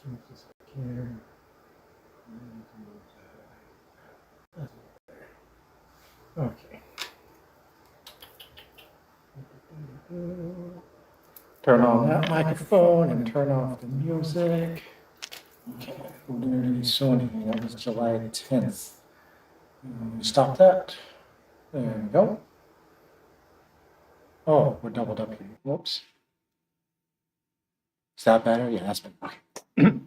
move this back here. Okay. Turn on that microphone and turn off the music. Okay, we'll do it really soon. That was July 10th. Stop that. There we go. Oh, we're doubled up here. Whoops. Is that better? Yeah, that's better. Okay.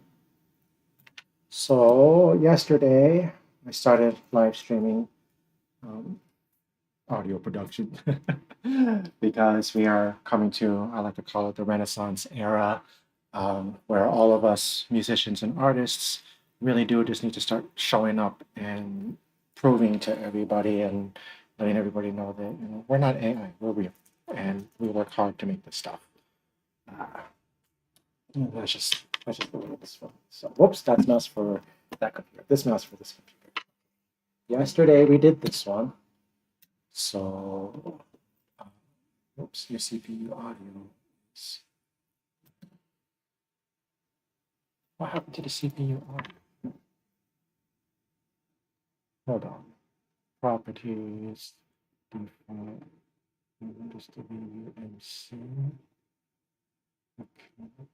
So yesterday I started live streaming audio production because we are coming to, I like to call it the Renaissance era, where all of us musicians and artists really do just need to start showing up and proving to everybody and letting everybody know that, you know, we're not AI, we're real, and we work hard to make this stuff. That's just the way this one. So, whoops, that's mouse for that computer. This mouse for this computer. Yesterday we did this one. So, whoops, your CPU audio is. What happened to the CPU audio? Hold on. Properties, default, just the UMC. Okay.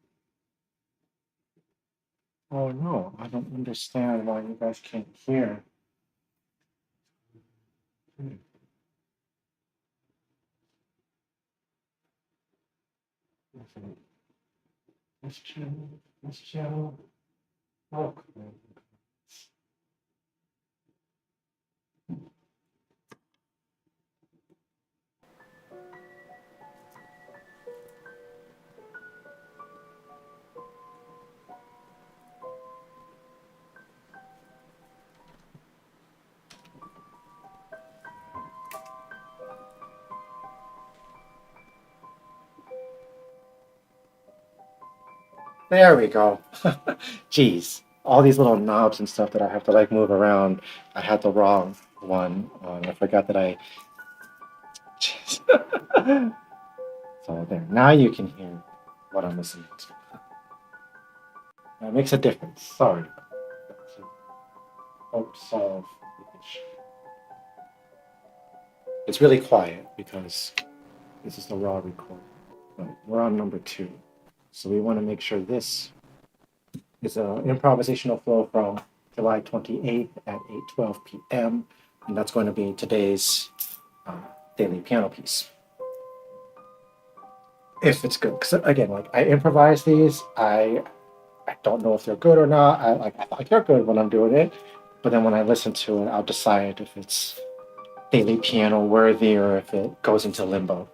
Oh no, I don't understand why you guys can't hear. This channel. Oh, there we go. Jeez, all these little knobs and stuff that I have to like move around. I had the wrong one. I forgot that I. So there. Now you can hear what I'm listening to. That makes a difference. Sorry. Don't solve the issue. It's really quiet because this is the raw recording. But we're on number 2. So we want to make sure this is an improvisational flow from July 28th at 8:12 p.m. And that's going to be today's daily piano piece. If it's good. Because again, like I improvise these, I don't know if they're good or not. I think they're good when I'm doing it. But then when I listen to it, I'll decide if it's daily piano worthy or if it goes into limbo.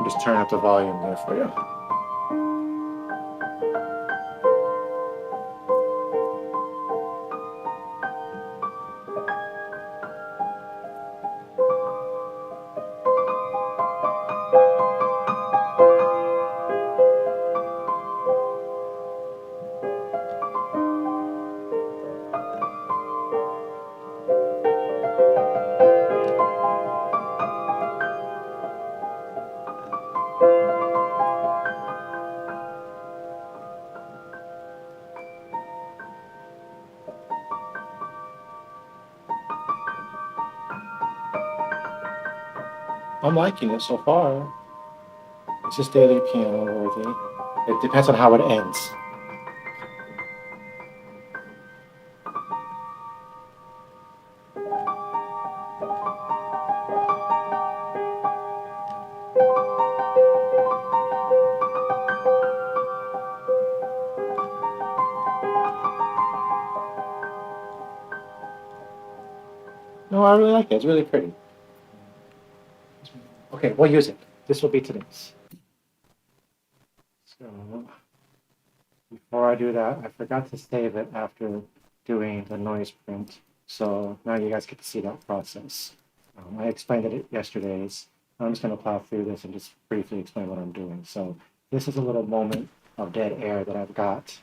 Just turn up the volume there for you. I'm liking it so far. It's just daily piano worthy. It depends on how it ends. No, I really like it. It's really pretty. Okay, we'll use it. This will be today's. So, before I do that, I forgot to save it after doing the noise print. So now you guys get to see that process. I explained it yesterday. I'm just going to plow through this and just briefly explain what I'm doing. So this is a little moment of dead air that I've got.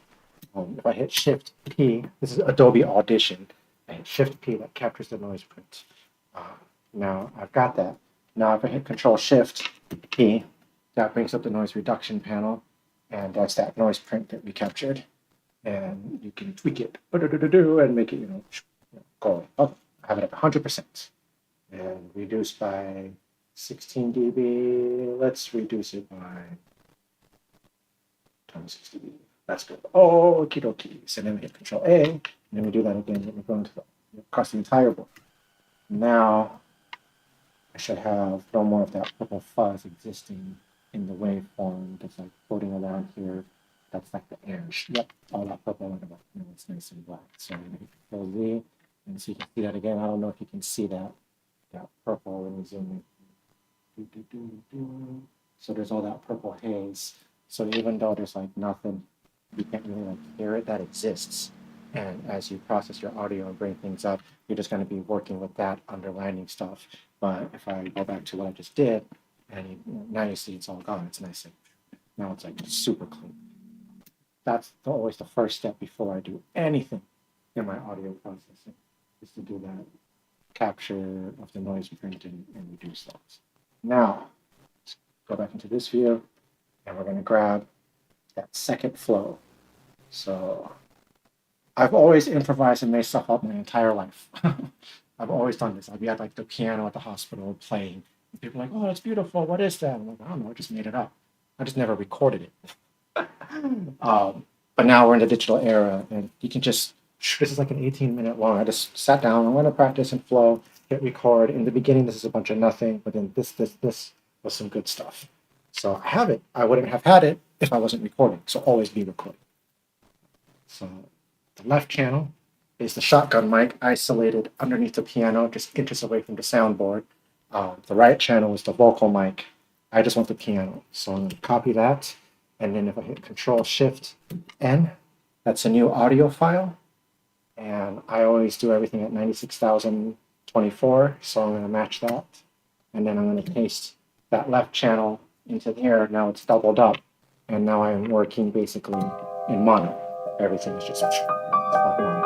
If I hit Shift P, this is Adobe Audition. I hit Shift P, that captures the noise print. Now I've got that. Now if I hit Control Shift P, that brings up the noise reduction panel, and that's that noise print that we captured. And you can tweak it and make it, go up. Have it at 100% and reduce by 16 dB. Let's reduce it by 26 dB. That's good. Oh, okie dokie. So then we hit Control A, and then we do that again. And we're going to across the entire board. Now I should have no more of that purple fuzz existing in the waveform that's like floating around here. That's like the air. Yep, all that purple and it's nice and black. So I'm going to hit Control Z, and so you can see that again. I don't know if you can see that purple when you zoom in. So there's all that purple haze. So even though there's like nothing, you can't really like hear it. That exists. And as you process your audio and bring things up, you're just going to be working with that underlining stuff. But if I go back to what I just did, and now you see it's all gone. It's nice. Now it's like super clean. That's always the first step before I do anything in my audio processing, is to do that capture of the noise print and reduce those. Now, let's go back into this view, and we're going to grab that second flow. So I've always improvised and made stuff up my entire life. I've always done this. I'd be at like the piano at the hospital playing. And people are like, oh, that's beautiful. What is that? I'm like, I don't know. I just made it up. I just never recorded it. But now we're in the digital era, and you can just, this is like an 18-minute long. I just sat down, I'm going to practice and flow, hit record. In the beginning, this is a bunch of nothing, but then this was some good stuff. So I have it. I wouldn't have had it if I wasn't recording. So always be recording. So the left channel is the shotgun mic isolated underneath the piano, just inches away from the soundboard. The right channel is the vocal mic. I just want the piano. So I'm going to copy that. And then if I hit Control Shift N, that's a new audio file. And I always do everything at 96,024. So I'm going to match that. And then I'm going to paste that left channel into here. Now it's doubled up. And now I'm working basically in mono. Everything is just mono.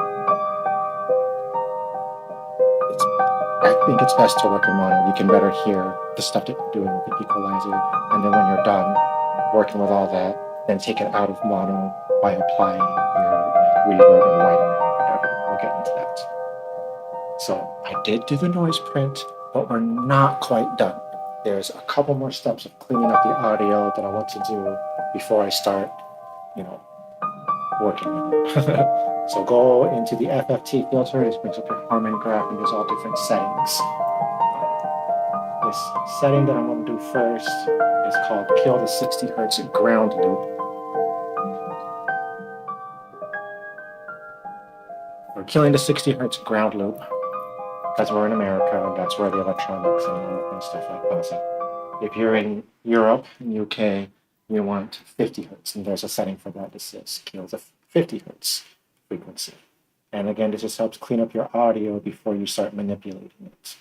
I think it's best to work in mono. You can better hear the stuff that you're doing with the equalizer. And then when you're done working with all that, then take it out of mono by applying your reverb and whitening or whatever. We'll get into that. So I did do the noise print, but we're not quite done. There's a couple more steps of cleaning up the audio that I want to do before I start, working with it. So go into the FFT filter. This brings up your harmony graph, and there's all different settings. This setting that I'm going to do first is called Kill the 60 Hertz Ground Loop. We're killing the 60 Hertz ground loop because we're in America, and that's where the electronics and stuff like that. If you're in Europe and UK, you want 50 Hertz, and there's a setting for that that says kill the 50 Hertz frequency. And again, this just helps clean up your audio before you start manipulating it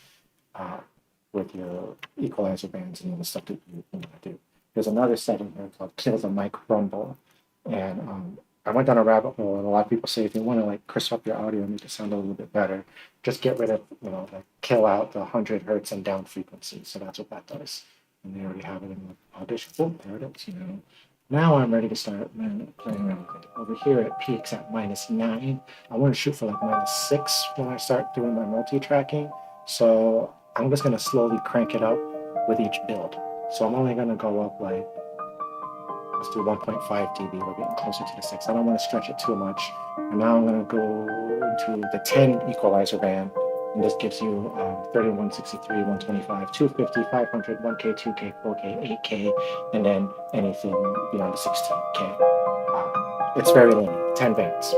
with your equalizer bands and all the stuff that you want to do. There's another setting here called Kill the Mic Rumble. And I went down a rabbit hole, and a lot of people say if you want to like crisp up your audio and make it sound a little bit better, just get rid of, like kill out the 100 Hertz and down frequency. So that's what that does. And they already have it in the audition. Oh, there it is, Now I'm ready to start playing around with it. Over here it peaks at -9. I want to shoot for like -6 when I start doing my multi-tracking. So I'm just going to slowly crank it up with each build. So I'm only going to go up like, let's do 1.5 dB. We're getting closer to the 6. I don't want to stretch it too much. And now I'm going to go into the 10 equalizer band. And this gives you 31, 63, 125, 250, 500, 1K, 2K, 4K, 8K, and then anything beyond the 16K. It's very limited, 10 bands.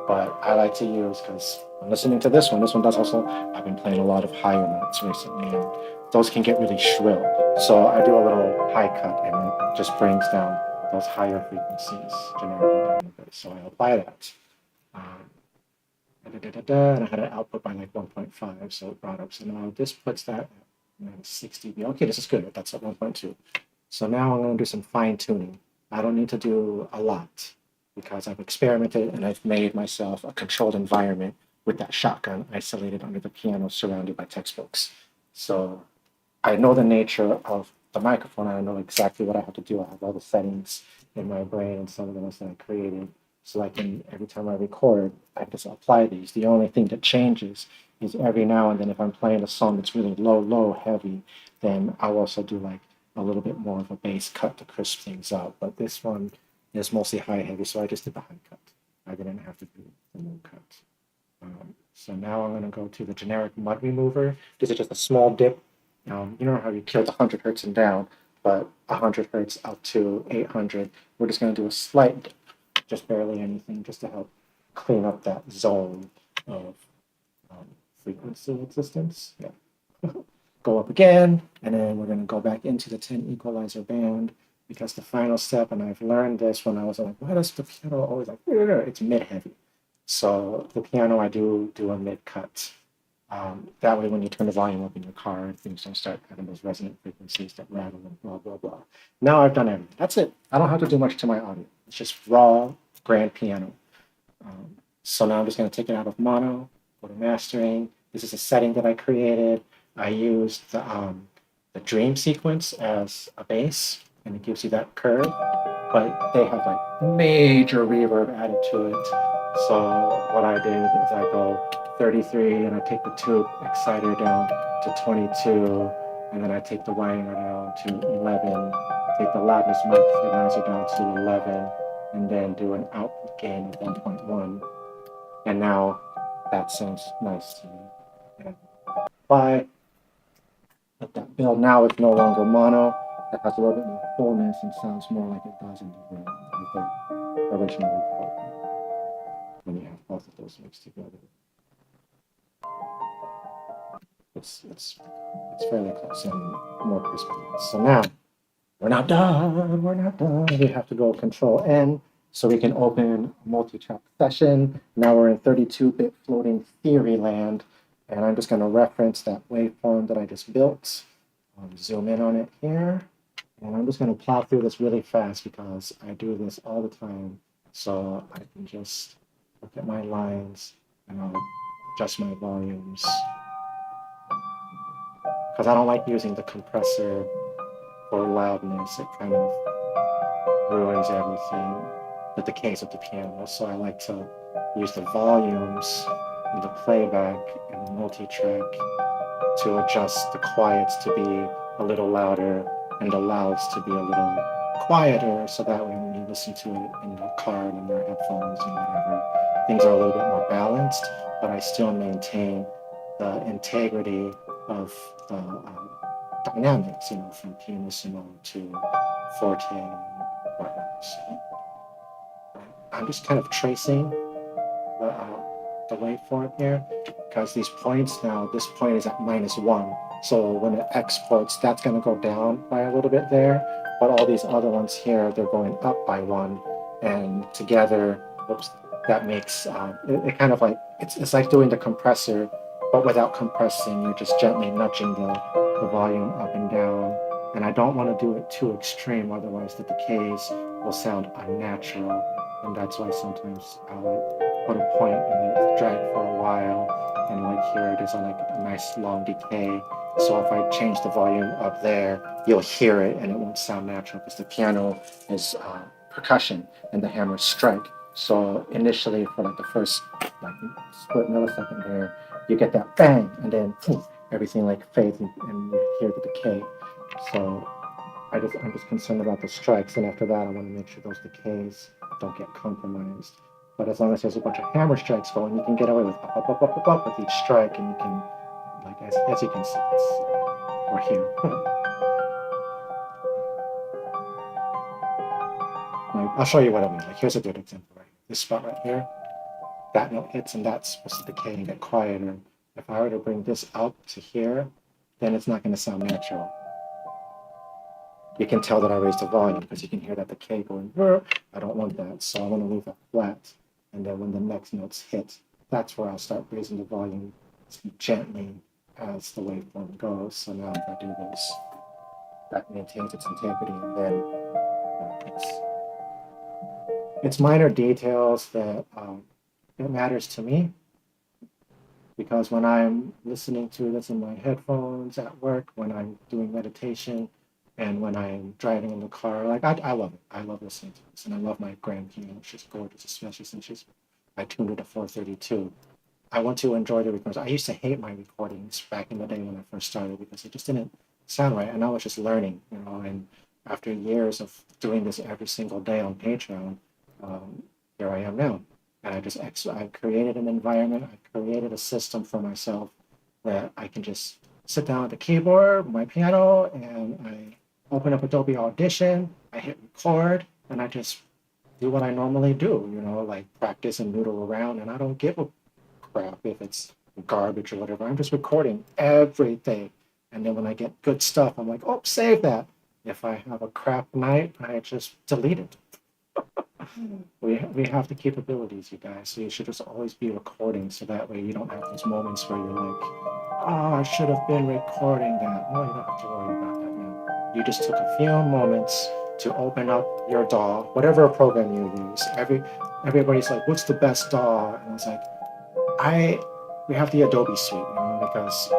But I like to use, because I'm listening to this one. This one does also, I've been playing a lot of higher notes recently, and those can get really shrill. So I do a little high cut, and it just brings down those higher frequencies generally down a bit. So I apply that. and I had an output by like 1.5, so it brought up. So now this puts that at 60 dB. Okay, this is good. That's at 1.2. So now I'm going to do some fine tuning. I don't need to do a lot because I've experimented and I've made myself a controlled environment with that shotgun isolated under the piano surrounded by textbooks. So I know the nature of the microphone. I know exactly what I have to do. I have all the settings in my brain and some of the ones that I created. So I can, every time I record, I just apply these. The only thing that changes is every now and then if I'm playing a song that's really low, heavy, then I'll also do like a little bit more of a bass cut to crisp things up. But this one is mostly high heavy, so I just did the high cut. I didn't have to do the low cut. So now I'm going to go to the generic mud remover. This is just a small dip. You know how you kill the 100 hertz and down, but 100 hertz up to 800. We're just going to do a slight dip, just barely anything, just to help clean up that zone of frequency existence. Yeah. Go up again, and then we're going to go back into the 10 equalizer band because the final step, and I've learned this when I was like, why does the piano always like, it's mid heavy. So the piano, I do a mid cut. That way, when you turn the volume up in your car, things don't start having those resonant frequencies that rattle and blah, blah, blah. Now I've done everything. That's it. I don't have to do much to my audio. It's just raw, grand piano. So now I'm just going to take it out of mono, go to mastering. This is a setting that I created. I used the dream sequence as a bass, and it gives you that curve, but they have like major reverb added to it. So what I did is I go 33 and I take the tube exciter down to 22, and then I take the whiner down to 11, take the loudness maximizer down to 11, and then do an output gain of 1.1. And now that sounds nice to me. And apply. But that bill now is no longer mono. It has a little bit more fullness and sounds more like it does in the original recording when you have both of those mixed together. It's fairly close and more crispy. So now we're not done. We're not done. We have to go Control N so we can open a multi-track session. Now we're in 32-bit floating theory land. And I'm just going to reference that waveform that I just built. Zoom in on it here. And I'm just going to plow through this really fast because I do this all the time. So I can just look at my lines and I'll adjust my volumes. Because I don't like using the compressor for loudness. It kind of ruins everything, the decays of the piano. So I like to use the volumes and the playback and the multi-track to adjust the quiets to be a little louder and the louds to be a little quieter, so that way when you listen to it in your car and in your headphones and whatever, things are a little bit more balanced, but I still maintain the integrity of the dynamics, from pianissimo to forte and whatnot. So I'm just kind of tracing the waveform here, because these points now, this point is at -1. So when it exports, that's going to go down by a little bit there. But all these other ones here, they're going up by 1. And together, that makes it kind of like, it's like doing the compressor, but without compressing. You're just gently nudging the volume up and down. And I don't want to do it too extreme, otherwise the decays will sound unnatural. And that's why sometimes I'll put a point and then it's dragged for a while. And like here, there's a nice long decay. So if I change the volume up there, you'll hear it and it won't sound natural because the piano is percussion and the hammers strike. So initially for the first split millisecond there, you get that bang and then everything fades and you hear the decay. So I'm just concerned about the strikes, and after that I want to make sure those decays don't get compromised. But as long as there's a bunch of hammer strikes going, you can get away with up with each strike, and you can, as you can see, we're here. I'll show you what I mean. Here's a good example right here. This spot right here, that note hits and that's supposed to decay and get quieter. If I were to bring this up to here, then it's not going to sound natural. You can tell that I raised the volume because you can hear that decay going, I don't want that, so I want to leave that flat. And then when the next notes hit, that's where I'll start raising the volume gently as the waveform goes. So now if I do this, that maintains its integrity, and then it's minor details that it matters to me, because when I'm listening to this in my headphones at work, when I'm doing meditation, and when I'm driving in the car, like I love it. I love listening to this, and I love my grand piano. She's gorgeous, especially since I tuned it to 432. I want to enjoy the recordings. I used to hate my recordings back in the day when I first started because it just didn't sound right, and I was just learning, you know. And after years of doing this every single day on Patreon, here I am now. And I created an environment, I created a system for myself that I can just sit down at the keyboard, my piano, and I open up Adobe Audition, I hit record, and I just do what I normally do, you know, like practice and noodle around, and I don't give a crap if it's garbage or whatever. I'm just recording everything. And then when I get good stuff, I'm like, oh, save that. If I have a crap night, I just delete it. We have the capabilities, you guys. So you should just always be recording, so that way you don't have those moments where you're like, oh, I should have been recording that. No, you don't have to worry about that, man. You just took a few moments to open up your DAW, whatever program you use. Everybody's like, what's the best DAW? And I was like, we have the Adobe suite, you know, because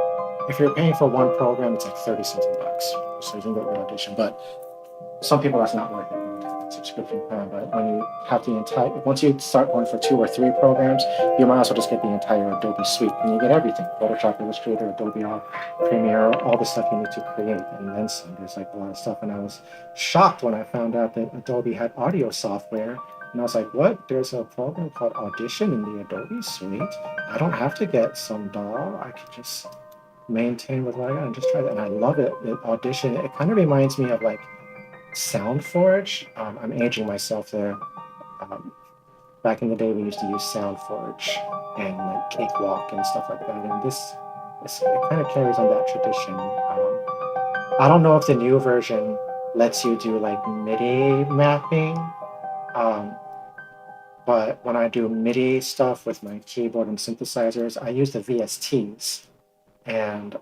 if you're paying for one program, it's like 30 something bucks. So you can get your Audition. But some people, that's not worth it. Subscription plan, but when you have the entire, once you start going for 2 or 3 programs, you might as well just get the entire Adobe suite, and you get everything: Photoshop, Illustrator, Adobe Premiere, all the stuff you need to create, and then some. There's like a lot of stuff, and I was shocked when I found out that Adobe had audio software, and I was like, what? There's a program called Audition in the Adobe suite? I don't have to get some DAW. I could just maintain with what I got and just try that, and I love it. The Audition, it kind of reminds me of like SoundForge. I'm aging myself there. Back in the day, we used to use SoundForge and like Cakewalk and stuff like that. And this it kind of carries on that tradition. I don't know if the new version lets you do like MIDI mapping, but when I do MIDI stuff with my keyboard and synthesizers, I use the VSTs and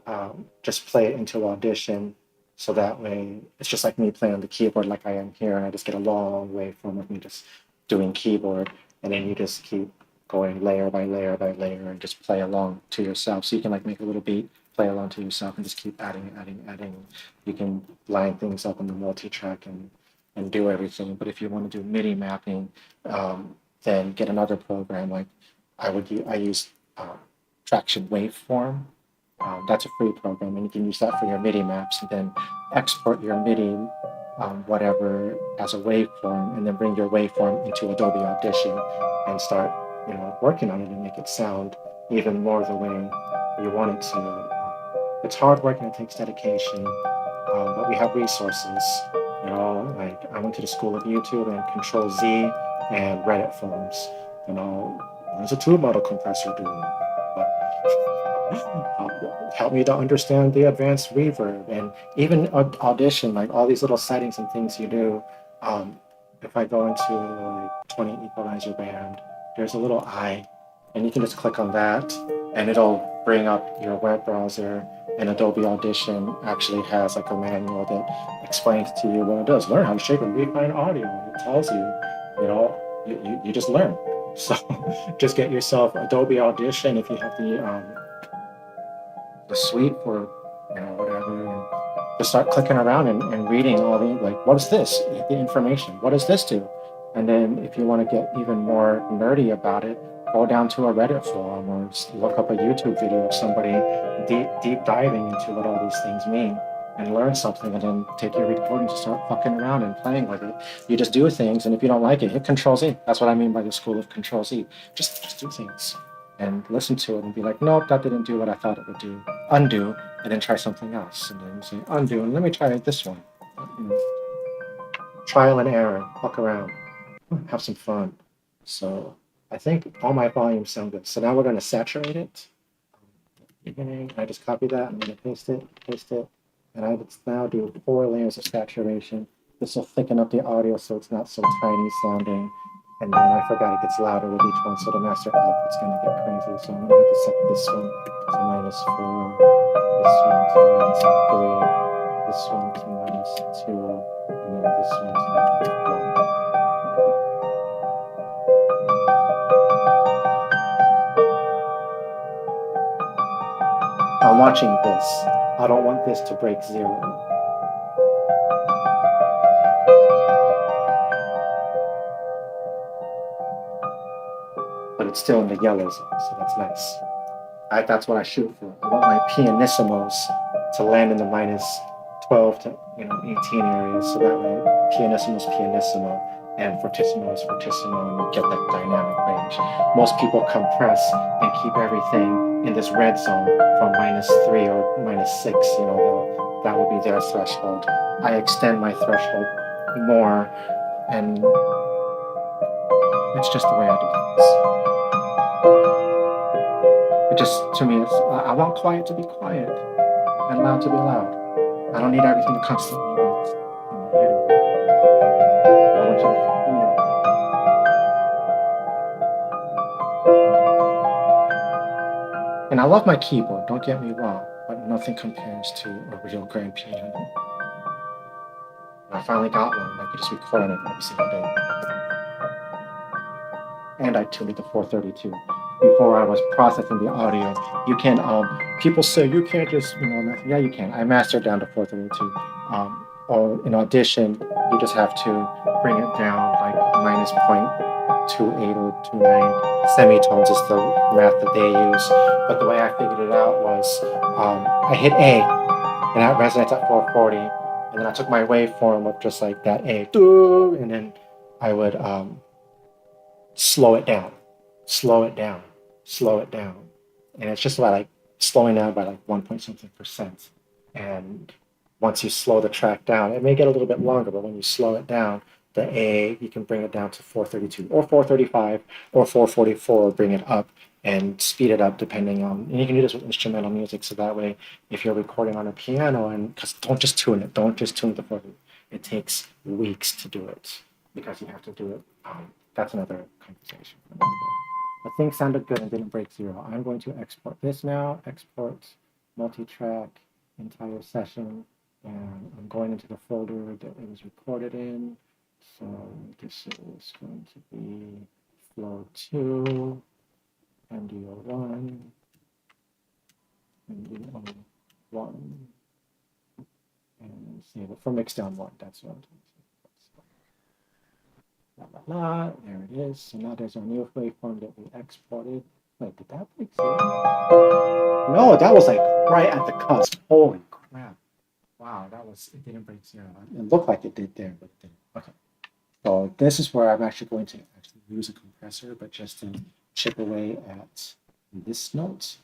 just play it into Audition. So that way, it's just like me playing on the keyboard like I am here, and I just get a long waveform of me just doing keyboard, and then you just keep going layer by layer by layer and just play along to yourself. So you can like make a little beat, play along to yourself, and just keep adding. You can line things up in the multi-track and do everything. But if you want to do MIDI mapping, then get another program. Like I use Traction Waveform. That's a free program, and you can use that for your MIDI maps, and then export your MIDI whatever as a waveform, and then bring your waveform into Adobe Audition and start, you know, working on it and make it sound even more the way you want it to. It's hard work and it takes dedication, but we have resources. You know, like I went to the school of YouTube and Control Z and Reddit forums. You know, what does a tube model compressor do? But help me to understand the advanced reverb and even Audition, like all these little settings and things you do. If I go into like 20 equalizer band, there's a little eye, and you can just click on that, and it'll bring up your web browser. And Adobe Audition actually has like a manual that explains to you what it does. Learn how to shape and refine audio. It tells you, you know, you just learn. So just get yourself Adobe Audition if you have the suite for, you know, whatever, and just start clicking around and reading all the, like, what is this? The information. What does this do? And then if you want to get even more nerdy about it, go down to a Reddit forum or look up a YouTube video of somebody deep diving into what all these things mean and learn something, and then take your recordings and start fucking around and playing with it. You just do things, and if you don't like it, hit Control Z. That's what I mean by the school of Control Z. Just do things and listen to it and be like, nope, that didn't do what I thought it would do. Undo, and then try something else, and then say undo, and let me try this one. You know, trial and error, fuck around, have some fun. So I think all my volumes sound good. So now we're going to saturate it. I just copy that. I'm going to paste it, and I would now do 4 layers of saturation. This will thicken up the audio so it's not so tiny sounding. And then I forgot it gets louder with each one, so the master output's gonna get crazy. So I'm gonna have to set this one to -4, this one to -3, this one to -2, and then this one to -1. I'm watching this. I don't want this to break 0. But it's still in the yellow zone, so that's nice. That's what I shoot for. I want my pianissimos to land in the -12 to 18 areas, so that way pianissimo is pianissimo and fortissimo is fortissimo, and you get that dynamic range. Most people compress and keep everything in this red zone from -3 or -6. That would be their threshold. I extend my threshold more, and it's just the way I do things. It just, to me, I want quiet to be quiet and loud to be loud. I don't need everything to constantly be hitting. I want you to feel. And I love my keyboard, don't get me wrong, but nothing compares to a real grand piano. I finally got one, and I can just record on it every single day. And I tuned it to 432 before I was processing the audio. You can, people say you can't just, yeah, you can. I mastered down to 432. Or in Audition, you just have to bring it down like -0.28 or 29 semitones is the math that they use. But the way I figured it out was I hit A, and that resonates at 440. And then I took my waveform of just like that A, and then I would slow it down, slow it down, slow it down. And it's just about like slowing down by like 1 point something %. And once you slow the track down, it may get a little bit longer, but when you slow it down, the A, you can bring it down to 432 or 435 or 444, bring it up and speed it up depending on, and you can do this with instrumental music, so that way if you're recording on a piano, and because don't just tune it, don't just tune the 40. It takes weeks to do it because you have to do it. That's another conversation. But things sounded good and didn't break 0. I'm going to export this now, export multi-track entire session, and I'm going into the folder that it was recorded in. So this is going to be flow 2, MDO1, MDO1, and save it for mixdown 1. That's what I'm doing. There it is. So now there's our new waveform that we exported. Wait, did that break 0? No, that was like right at the cusp. Holy crap. Wow, it didn't break 0. It looked like it did there, but it didn't. Okay. So this is where I'm actually going to use a compressor, but just to chip away at this note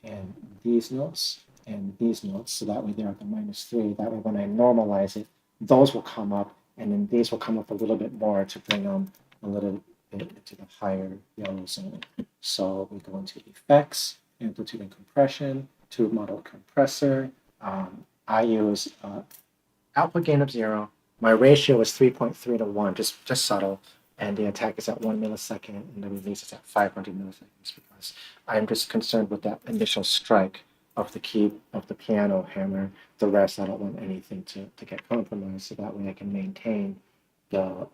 and these notes and these notes. So that way they're at the -3. That way when I normalize it, those will come up, and then these will come up a little bit more to bring them a little bit into the higher yellow zone. So we go into effects, amplitude and compression, tube model compressor. I use output gain of 0. My ratio is 3.3 to 1, just subtle, and the attack is at 1 millisecond, and the release is at 500 milliseconds, because I'm just concerned with that initial strike of the key of the piano hammer. The rest, I don't want anything to get compromised, so that way I can maintain the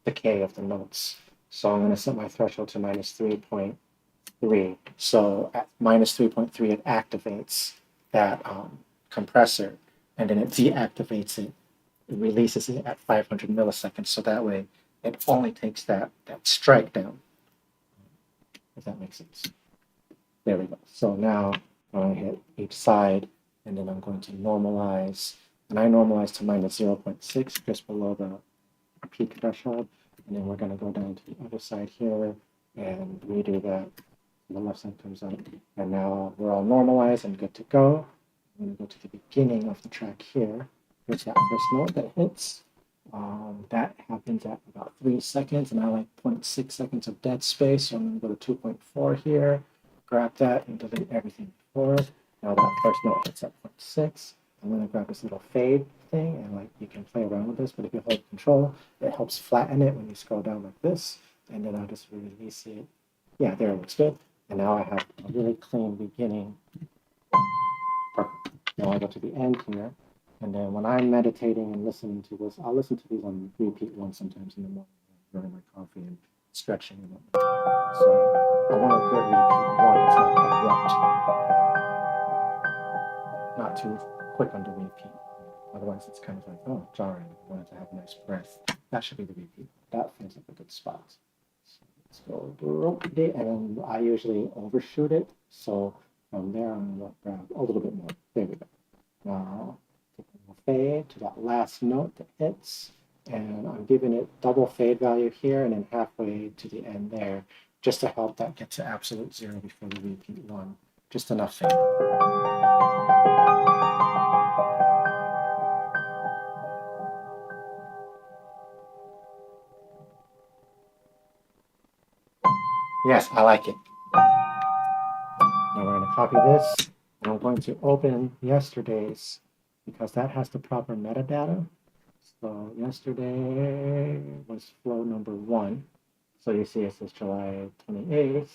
decay of the notes. So I'm going to set my threshold to -3.3. So at -3.3, it activates that compressor, and then it deactivates it. It releases it at 500 milliseconds, so that way it only takes that strike down, if that makes sense. There we go. So now I hit each side, and then I'm going to normalize, and I normalize to -0.6, just below the peak threshold, and then we're going to go down to the other side here and redo that. The left side comes up, and now we're all normalized and good to go. I'm going to go to the beginning of the track here. Here's that first note that hits. That happens at about 3 seconds, and I like 0.6 seconds of dead space, so I'm going to go to 2.4 here, grab that, and delete everything before. Now that first note hits at 0.6. I'm going to grab this little fade thing, and like you can play around with this, but if you hold control, it helps flatten it when you scroll down like this, and then I'll just release it. Yeah, there it looks good. And now I have a really clean beginning. Perfect. Now I go to the end here, and then when I'm meditating and listening to this, I'll listen to these on repeat once sometimes in the morning, during my coffee and stretching and whatnot. So I want a good repeat one. It's not abrupt, not too quick on the repeat. Otherwise, it's kind of like, oh, jarring. I want it to have a nice breath. That should be the repeat. That feels like a good spot. So let's go, and I usually overshoot it. So from there, I'm going to grab a little bit more. There we go. Now, take a little fade to that last note that hits. And I'm giving it double fade value here and then halfway to the end there, just to help that get to absolute zero before the repeat one. Just enough fade. Yes, I like it. Now we're going to copy this, and I'm going to open yesterday's because that has the proper metadata. So yesterday was flow number 1. So you see it says July 28th,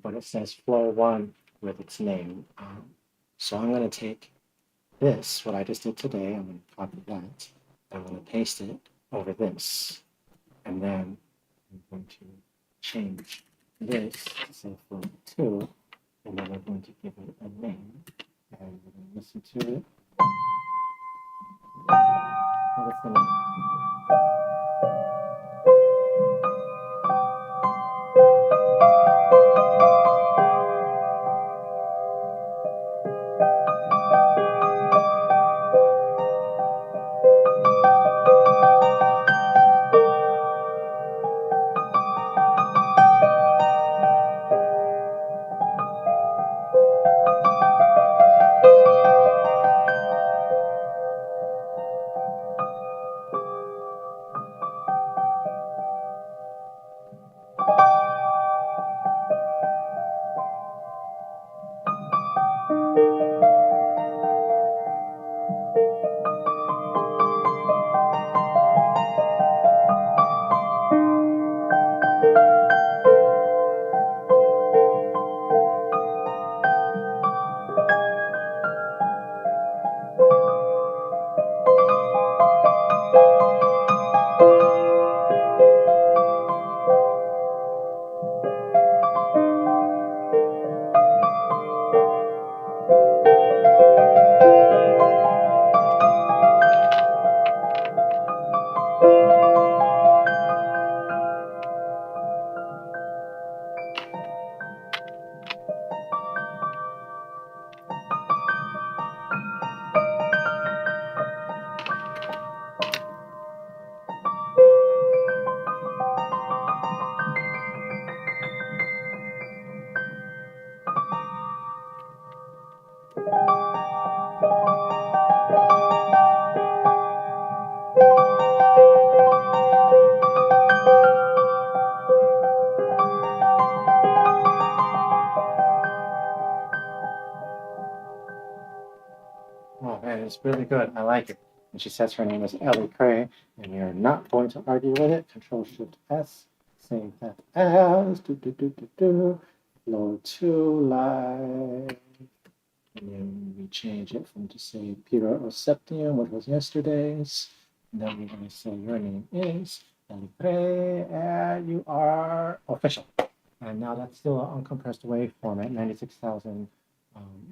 but it says flow 1 with its name. So I'm going to take this, what I just did today, I'm going to copy that. I'm going to paste it over this. And then I'm going to change this to say flow 2. And then we're going to give it a name. And we're going to listen to it. What's the name? Oh man, it's really good. I like it. And she says her name is Ellie Cray, and you're not going to argue with it. Control Shift S, save that as flow 2 live. And then we change it from to say Peter or Septium, which was yesterday's. And then we're going to say your name is Ellie Cray, and you are official. And now that's still an uncompressed wave format, 96,000.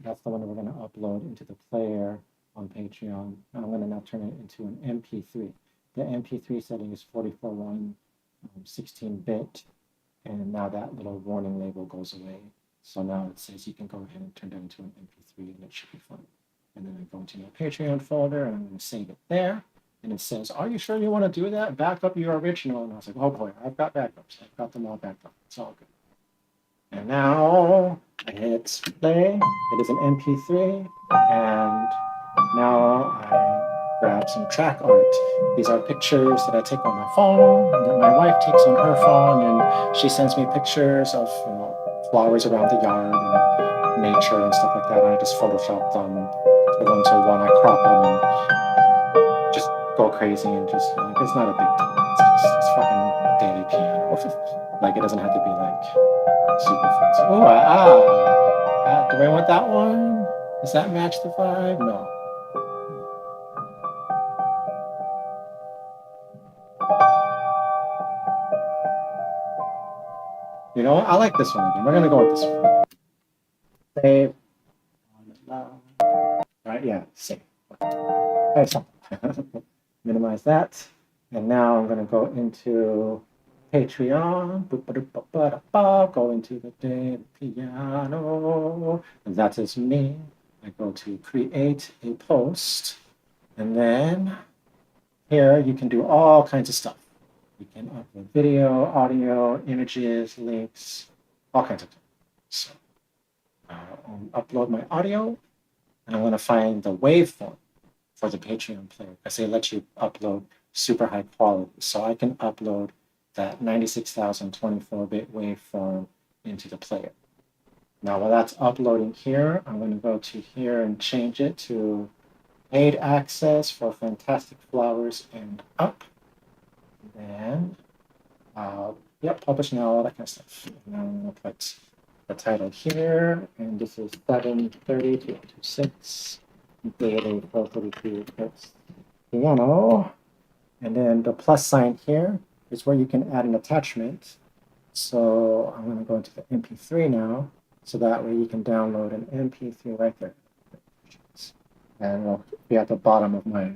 That's the one that we're going to upload into the player on Patreon. I'm going to now turn it into an MP3. The MP3 setting is 44.1, 16-bit, and now that little warning label goes away. So now it says you can go ahead and turn that into an MP3, and it should be fun. And then I go into my Patreon folder, and I'm going to save it there. And it says, are you sure you want to do that? Back up your original. And I was like, oh boy, I've got backups. I've got them all backed up. It's all good. And now I hit play. It is an MP3. And now I grab some track art. These are pictures that I take on my phone, that my wife takes on her phone, and she sends me pictures of flowers around the yard and nature and stuff like that. And I just Photoshop them to the ones who want to crop them and just go crazy and just like it's not a big deal. It's fucking a daily piano. Like it doesn't have to be like super fancy. Oh do I want that one? Does that match the vibe? No. You know what? I like this one again. We're gonna go with this one. Save. Right? Yeah, save. Okay, so minimize that. And now I'm gonna go into Patreon. Go into the piano. And that is me. I go to create a post. And then here you can do all kinds of stuff. You can upload video, audio, images, links, all kinds of things. So upload my audio, and I'm going to find the waveform for the Patreon player because they let you upload super high quality. So I can upload that 96,024-bit waveform into the player. Now, while that's uploading here, I'm going to go to here and change it to paid access for Fantastic Flowers and up. And publish now, all that kind of stuff. And I'm going to put the title here, and this is 730 to 26. Daily 432 hertz piano. And then the plus sign here is where you can add an attachment. So I'm going to go into the MP3 now, so that way you can download an MP3 right there. And it'll be at the bottom of my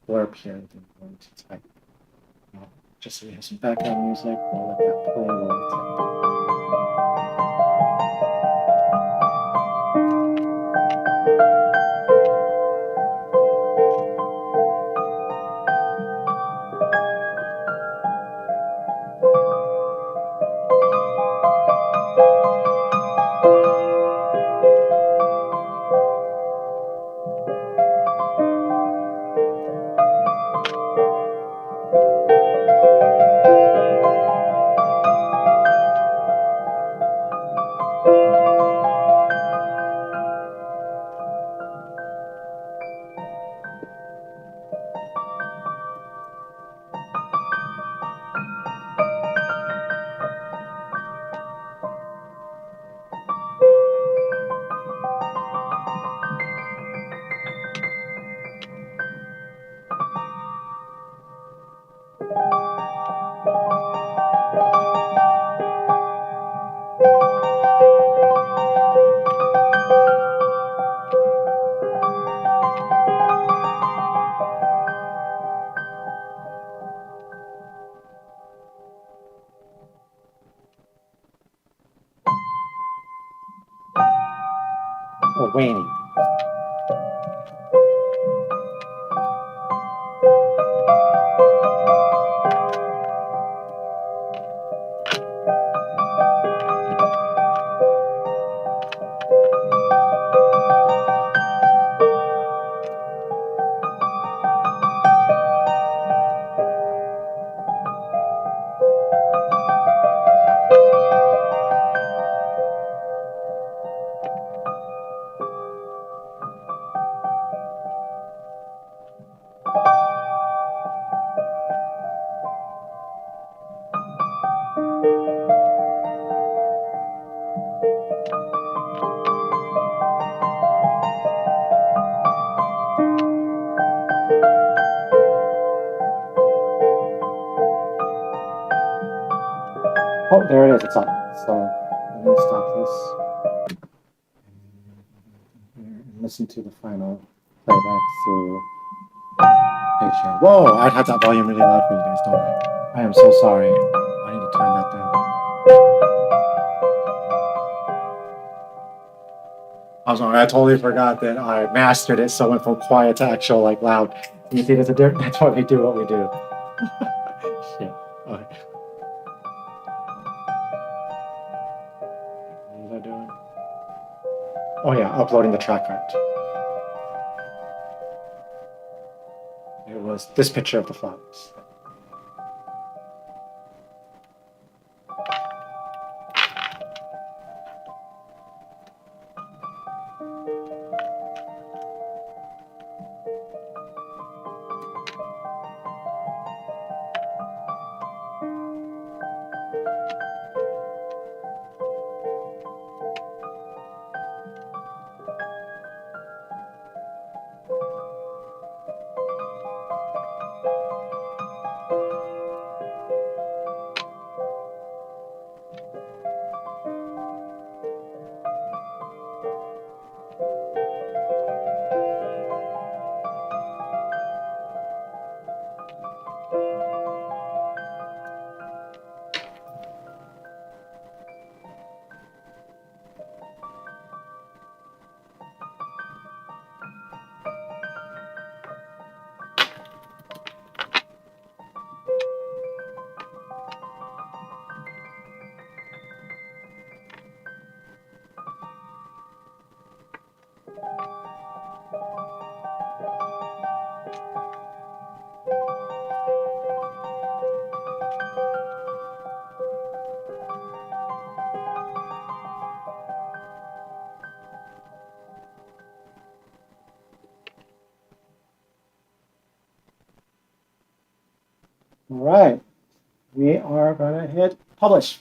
blurb here that I'm going to type. Just so we have some background music, we'll let that play while we type. Oh, Waning. Oh, there it is. It's on. So I'm going to stop this and listen to the final playback through Patreon. Whoa, I'd have that volume really loud for you guys, don't I? I am so sorry. I need to turn that down. I'm sorry, I totally forgot that I mastered it, so it went from quiet to actual like loud. You see, there's a difference. That's why we do what we do. Shit. Okay. What was I doing? Oh yeah, uploading the track art. It was this picture of the flowers. All right, we are gonna hit publish.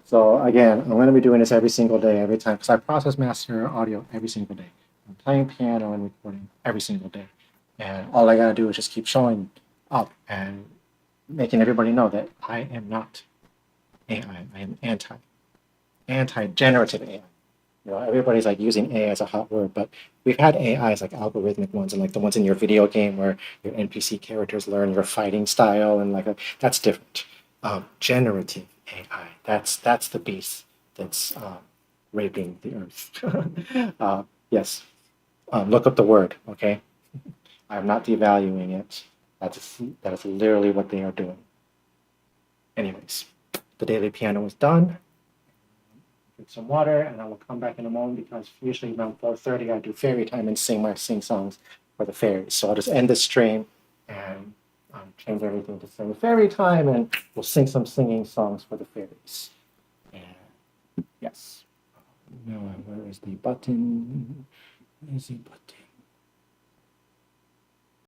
So again, I'm gonna be doing this every single day, every time, because I process master audio every single day. I'm playing piano and recording every single day. And all I gotta do is just keep showing up and making everybody know that I am not AI. I am anti-generative AI. You know, everybody's like using AI as a hot word, but we've had AIs like algorithmic ones and like the ones in your video game where your NPC characters learn your fighting style and that's different. Generative AI, that's the beast that's raping the earth. Yes, look up the word, okay? I'm not devaluing it. That is literally what they are doing. Anyways, the daily piano is done. Drink some water, and I will come back in a moment because usually around 4:30 I do fairy time and sing songs for the fairies. So I'll just end the stream and change everything to sing fairy time, and we'll sing some singing songs for the fairies. And yes. Now, where is the button? Where is the button?